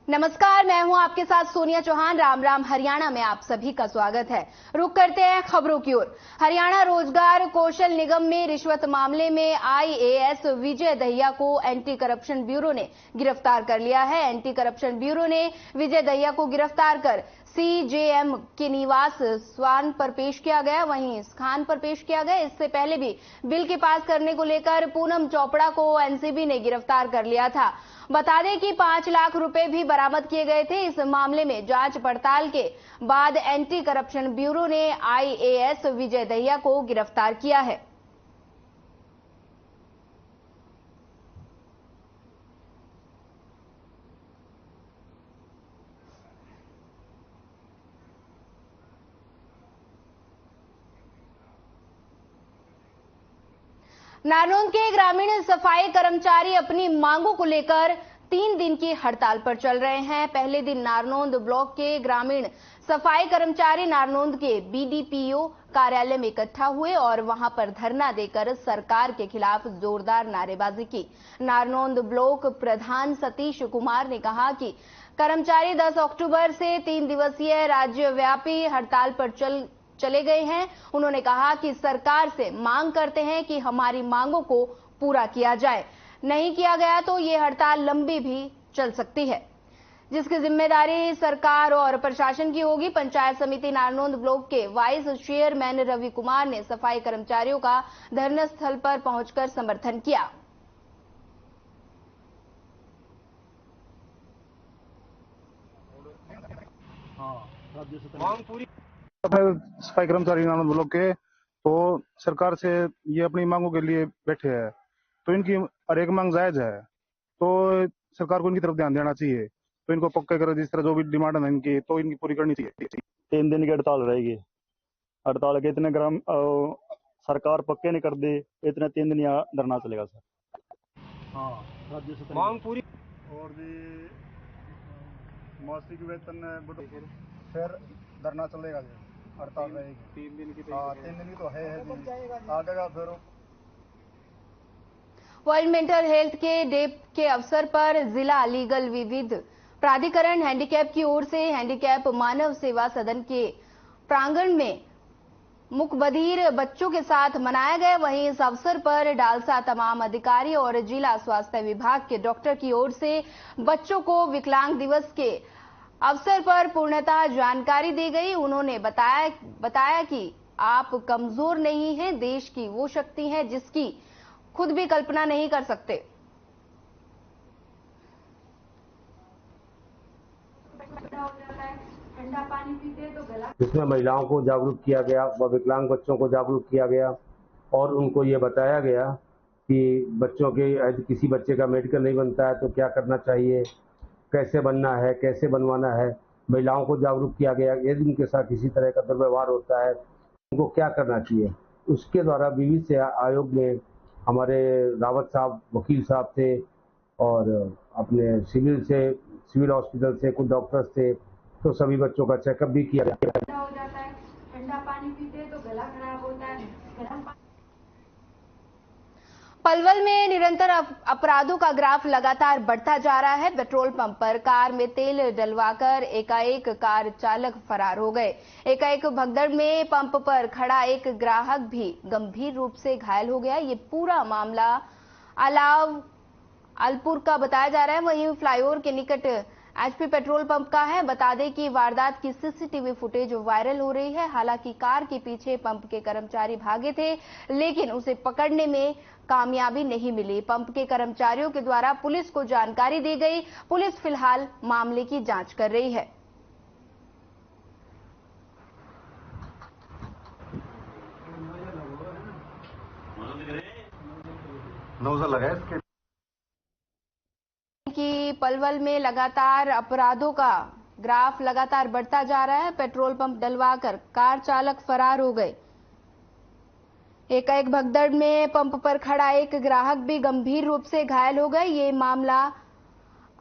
नमस्कार, मैं हूं आपके साथ सोनिया चौहान। राम राम हरियाणा में आप सभी का स्वागत है। रुक करते हैं खबरों की ओर। हरियाणा रोजगार कौशल निगम में रिश्वत मामले में आईएएस विजय दहिया को एंटी करप्शन ब्यूरो ने गिरफ्तार कर लिया है। एंटी करप्शन ब्यूरो ने विजय दहिया को गिरफ्तार कर सीजेएम के निवास स्वान पर पेश किया गया, वहीं खान पर पेश किया गया। इससे पहले भी बिल के पास करने को लेकर पूनम चोपड़ा को एनसीबी ने गिरफ्तार कर लिया था। बता दें कि 5 लाख रुपए भी बरामद किए गए थे। इस मामले में जांच पड़ताल के बाद एंटी करप्शन ब्यूरो ने आईएएस विजय दहिया को गिरफ्तार किया है। नारनौंद के ग्रामीण सफाई कर्मचारी अपनी मांगों को लेकर 3 दिन की हड़ताल पर चल रहे हैं। पहले दिन नारनौंद ब्लॉक के ग्रामीण सफाई कर्मचारी नारनौंद के बीडीपीओ कार्यालय में इकट्ठा हुए और वहां पर धरना देकर सरकार के खिलाफ जोरदार नारेबाजी की। नारनौंद ब्लॉक प्रधान सतीश कुमार ने कहा कि कर्मचारी 10 अक्टूबर से 3 दिवसीय राज्यव्यापी हड़ताल पर चले गए हैं। उन्होंने कहा कि सरकार से मांग करते हैं कि हमारी मांगों को पूरा किया जाए, नहीं किया गया तो ये हड़ताल लंबी भी चल सकती है, जिसकी जिम्मेदारी सरकार और प्रशासन की होगी। पंचायत समिति नारनौंद ब्लॉक के वाइस चेयरमैन रवि कुमार ने सफाई कर्मचारियों का धरना स्थल पर पहुंचकर समर्थन किया। मांग पूरी सफाई कर्मचारी नारनौंद ब्लॉक के तो सरकार से ये अपनी मांगों के लिए बैठे हैं, तो इनकी हर एक मांग जायज है, तो सरकार को इनकी तरफ ध्यान देना चाहिए। तो इनको पक्के करो, जिस तरह जो भी डिमांड है इनकी, तो इनकी पूरी करनी चाहिए। 3 दिन की हड़ताल रहेगी। हड़ताल के इतने ग्राम सरकार पक्के नहीं कर दे, इतने 3 दिन यहाँ धरना चलेगा सर। हाँ, मांग पूरी और भी मासिक वेतन फिर धरना चलेगा, हड़ताल रहेगी 3 दिन की। हाँ, 3 दिन की तो है आगे का फिर। वर्ल्ड मेंटल हेल्थ के डे के अवसर पर जिला लीगल विविध प्राधिकरण हैंडीकैप की ओर से हैंडीकैप मानव सेवा सदन के प्रांगण में मुकबधीर बच्चों के साथ मनाया गया। वहीं इस अवसर पर डालसा तमाम अधिकारी और जिला स्वास्थ्य विभाग के डॉक्टर की ओर से बच्चों को विकलांग दिवस के अवसर पर पूर्णतः जानकारी दी गई। उन्होंने बताया कि आप कमजोर नहीं हैं, देश की वो शक्ति है जिसकी खुद भी कल्पना नहीं कर सकते। ठंडा पानी पीते तो गला। जिसमें महिलाओं को जागरूक किया गया व विकलांग बच्चों को जागरूक किया गया और उनको ये बताया गया कि बच्चों के यदि किसी बच्चे का मेडिकल नहीं बनता है तो क्या करना चाहिए, कैसे बनना है, कैसे बनवाना है। महिलाओं को जागरूक किया गया, यदि उनके साथ किसी तरह का दुर्व्यवहार होता है उनको क्या करना चाहिए। उसके द्वारा विविध सेवा आयोग में हमारे रावत साहब वकील साहब थे और अपने सिविल हॉस्पिटल से कुछ डॉक्टर्स थे, तो सभी बच्चों का चेकअप भी किया गया। हो जाता है, ठंडा पानी पीते तो गला खराब होता है, गर्म पानी। पलवल में निरंतर अपराधों का ग्राफ लगातार बढ़ता जा रहा है। पेट्रोल पंप पर कार में तेल डलवाकर एकाएक कार चालक फरार हो गए। एकाएक भगदड़ में पंप पर खड़ा एक ग्राहक भी गंभीर रूप से घायल हो गया। ये पूरा मामला अलावलपुर का बताया जा रहा है। वहीं फ्लाईओवर के निकट एचपी पेट्रोल पंप का है। बता दें कि वारदात की सीसीटीवी फुटेज वायरल हो रही है। हालांकि कार के पीछे पंप के कर्मचारी भागे थे, लेकिन उसे पकड़ने में कामयाबी नहीं मिली। पंप के कर्मचारियों के द्वारा पुलिस को जानकारी दी गई। पुलिस फिलहाल मामले की जांच कर रही है। कि पलवल में लगातार अपराधों का ग्राफ लगातार बढ़ता जा रहा है। पेट्रोल पंप डलवाकर कार चालक फरार हो गए। एकाएक भगदड़ में पंप पर खड़ा एक ग्राहक भी गंभीर रूप से घायल हो गए। ये मामला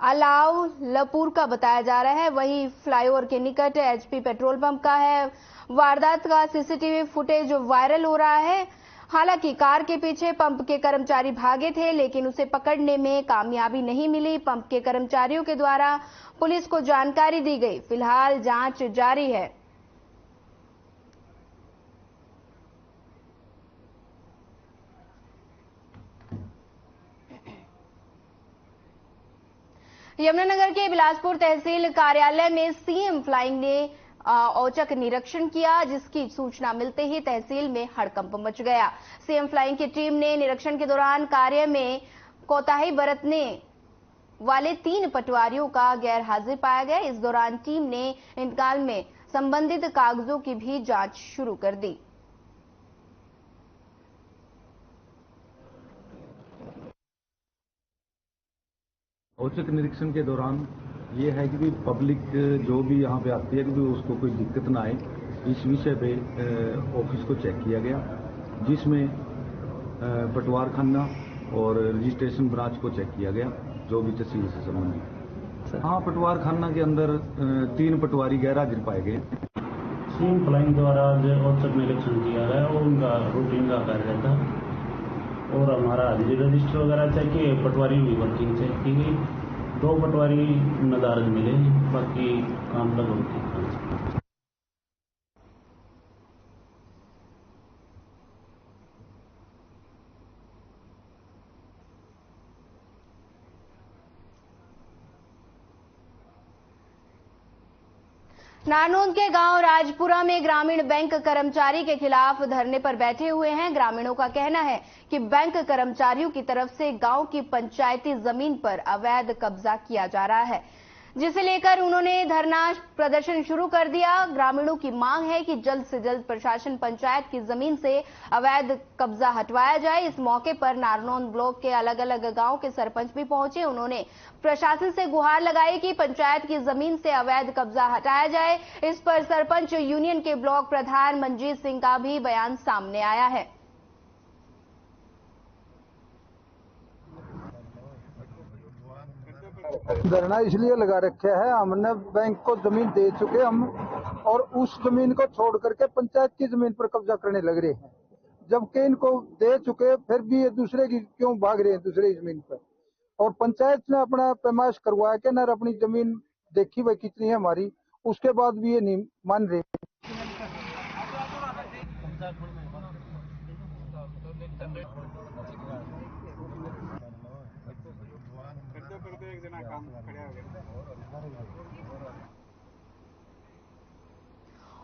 अलावलपुर का बताया जा रहा है। वहीं फ्लाईओवर के निकट एचपी पेट्रोल पंप का है। वारदात का सीसीटीवी फुटेज वायरल हो रहा है। हालांकि कार के पीछे पंप के कर्मचारी भागे थे, लेकिन उसे पकड़ने में कामयाबी नहीं मिली। पंप के कर्मचारियों के द्वारा पुलिस को जानकारी दी गई। फिलहाल जांच जारी है। यमुनानगर के बिलासपुर तहसील कार्यालय में सीएम फ्लाइंग ने औचक निरीक्षण किया, जिसकी सूचना मिलते ही तहसील में हड़कंप मच गया। सीएम फ्लाइंग की टीम ने निरीक्षण के दौरान कार्य में कोताही बरतने वाले 3 पटवारियों का गैर हाजिर पाया गया। इस दौरान टीम ने इंतकाल में संबंधित कागजों की भी जांच शुरू कर दी। औचक निरीक्षण के दौरान ये है कि पब्लिक जो भी यहाँ पे आती है कि उसको कोई दिक्कत ना आए, इस विषय पे ऑफिस को चेक किया गया, जिसमें पटवार खाना और रजिस्ट्रेशन ब्रांच को चेक किया गया, जो भी तहसील से संबंधित। हाँ, पटवार खाना के अंदर 3 पटवारी गैर हाजिर पाए गए। सीएम फ्लाइंग द्वारा जो औचक निरीक्षण किया गया वो उनका रूटीन का कार्य था और हमारा रजिस्टर वगैरह चेक किए, पटवारी की वर्किंग चेक की गई। 2 पटवारी नदारद मिले, बाकी काम लग होती। नारनौंद के गांव राजपुरा में ग्रामीण बैंक कर्मचारी के खिलाफ धरने पर बैठे हुए हैं। ग्रामीणों का कहना है कि बैंक कर्मचारियों की तरफ से गांव की पंचायती जमीन पर अवैध कब्जा किया जा रहा है, जिसे लेकर उन्होंने धरना प्रदर्शन शुरू कर दिया। ग्रामीणों की मांग है कि जल्द से जल्द प्रशासन पंचायत की जमीन से अवैध कब्जा हटवाया जाए। इस मौके पर नारनौंद ब्लॉक के अलग अलग गांव के सरपंच भी पहुंचे। उन्होंने प्रशासन से गुहार लगाई कि पंचायत की जमीन से अवैध कब्जा हटाया जाए। इस पर सरपंच यूनियन के ब्लॉक प्रधान मंजीत सिंह का भी बयान सामने आया है। धरना इसलिए लगा रखे है, हमने बैंक को जमीन दे चुके हम, और उस जमीन को छोड़ करके पंचायत की जमीन पर कब्जा करने लग रहे हैं। जबकि इनको दे चुके फिर भी ये दूसरे की क्यों भाग रहे हैं दूसरे की जमीन पर। और पंचायत ने अपना पैमाइश करवाया कि न अपनी जमीन देखी भाई कितनी है हमारी, उसके बाद भी ये नहीं मान रहे।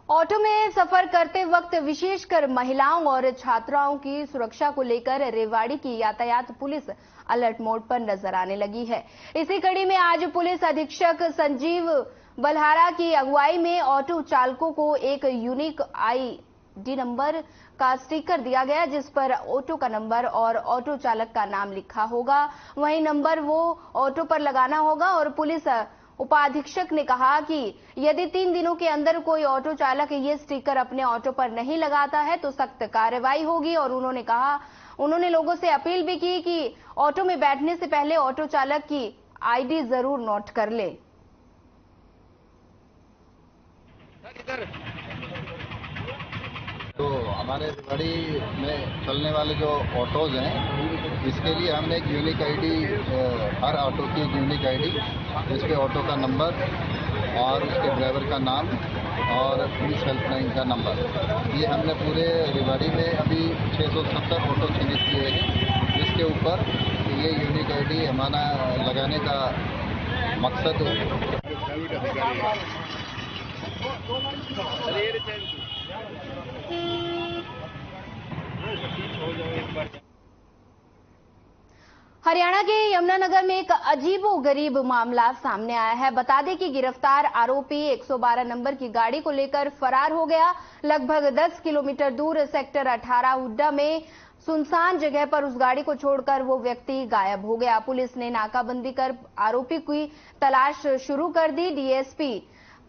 ऑटो में सफर करते वक्त विशेषकर महिलाओं और छात्राओं की सुरक्षा को लेकर रेवाड़ी की यातायात पुलिस अलर्ट मोड पर नजर आने लगी है। इसी कड़ी में आज पुलिस अधीक्षक संजीव बल्हारा की अगुवाई में ऑटो चालकों को एक यूनिक ID नंबर का स्टिकर दिया गया, जिस पर ऑटो का नंबर और ऑटो चालक का नाम लिखा होगा। वहीं नंबर वो ऑटो पर लगाना होगा। और पुलिस उपाधीक्षक ने कहा कि यदि 3 दिनों के अंदर कोई ऑटो चालक ये स्टिकर अपने ऑटो पर नहीं लगाता है तो सख्त कार्रवाई होगी। और उन्होंने लोगों से अपील भी की कि ऑटो में बैठने से पहले ऑटो चालक की ID जरूर नोट कर ले। तो हमारे रेवाड़ी में चलने वाले जो ऑटोज हैं, इसके लिए हमने एक यूनिक ID, हर ऑटो की एक यूनिक ID, जिसपे ऑटो का नंबर और उसके ड्राइवर का नाम और पुलिस हेल्पलाइन का नंबर, ये हमने पूरे रेवाड़ी में अभी 670 ऑटो चिन्हित किए हैं, जिसके ऊपर ये यूनिक ID हमारा लगाने का मकसद हरियाणा के यमुनानगर में एक अजीबोगरीब मामला सामने आया है। बता दें कि गिरफ्तार आरोपी 112 नंबर की गाड़ी को लेकर फरार हो गया। लगभग 10 किलोमीटर दूर सेक्टर 18 हुड्डा में सुनसान जगह पर उस गाड़ी को छोड़कर वो व्यक्ति गायब हो गया। पुलिस ने नाकाबंदी कर आरोपी की तलाश शुरू कर दी। डीएसपी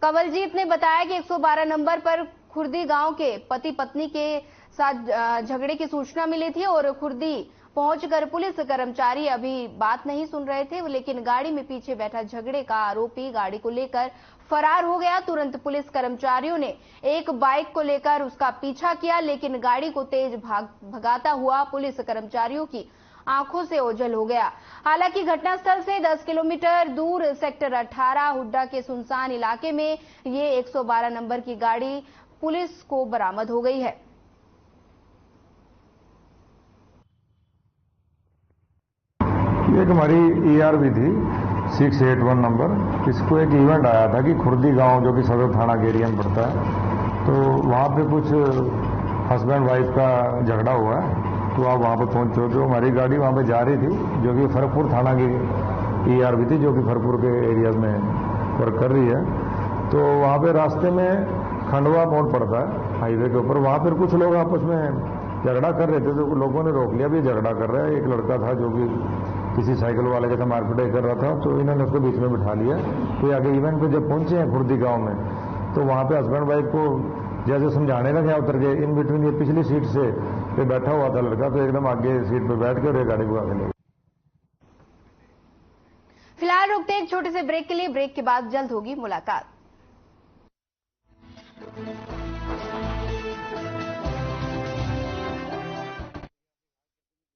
कंवलजीत ने बताया कि 112 नंबर पर खुर्दी गांव के पति पत्नी के साथ झगड़े की सूचना मिली थी और खुर्दी पहुंचकर पुलिस कर्मचारी अभी बात नहीं सुन रहे थे, लेकिन गाड़ी में पीछे बैठा झगड़े का आरोपी गाड़ी को लेकर फरार हो गया। तुरंत पुलिस कर्मचारियों ने एक बाइक को लेकर उसका पीछा किया, लेकिन गाड़ी को तेज भगाता हुआ पुलिस कर्मचारियों की आंखों से ओझल हो गया। हालांकि घटनास्थल से 10 किलोमीटर दूर सेक्टर 18 हुड्डा के सुनसान इलाके में ये 112 नंबर की गाड़ी पुलिस को बरामद हो गई है। एक हमारी ERV थी 681 नंबर। इसको एक इवेंट आया था कि खुर्दी गांव जो कि सदर थाना के एरिया में पड़ता है, तो वहाँ पे कुछ हस्बैंड वाइफ का झगड़ा हुआ है। तो आप वहाँ पर पहुँचो, जो हमारी गाड़ी वहाँ पे जा रही थी, जो कि फरकपुर थाना की ERV थी, जो कि फरकपुर के एरिया में वर्क कर रही है। तो वहाँ पे रास्ते में खंडवा मोड़ पड़ता है हाईवे के ऊपर, वहाँ पर कुछ लोग आपस में झगड़ा कर रहे थे, तो लोगों ने रोक लिया भी झगड़ा कर रहा है। एक लड़का था जो कि किसी साइकिल वाले के साथ मारपीट कर रहा था, तो इन्होंने उसको बीच में बिठा लिया। तो आगे इवेंट पे जब पहुंचे हैं खुर्दी गांव में, तो वहाँ पे हस्बैंड वाइफ को जैसे समझाने लगे उतर के, इन बिटवीन ये पिछली सीट से पे बैठा हुआ था लड़का, तो एकदम आगे सीट पे बैठ के और ये गाड़ी को आगे ले। फिलहाल रुकते हैं एक छोटे से ब्रेक के लिए। ब्रेक के बाद जल्द होगी मुलाकात।